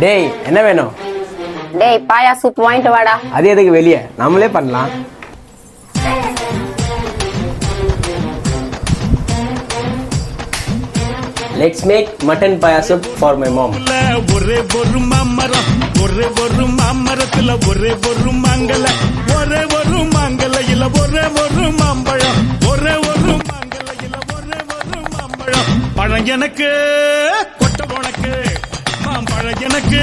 டேய் என்ன வேணும்? டேய் பாயா சூப் வாங்கிட்டு வாடா. அது எதுக்கு வெளியே, நம்மளே பண்ணலாம். Let's make mutton paya soup for my mom. ஒரே ஒரு மாமரம், ஒரே ஒரு மாமரத்துல ஒரே ஒரு மாங்கல, ஒரே ஒரு மாங்கல இல்ல ஒரே ஒரு மாம்பழம், ஒரே ஒரு மாங்கல இல்ல ஒரே ஒரு மாம்பழம். பழம் எனக்கு கொட்ட உனக்கு, மாம்பழம் எனக்கு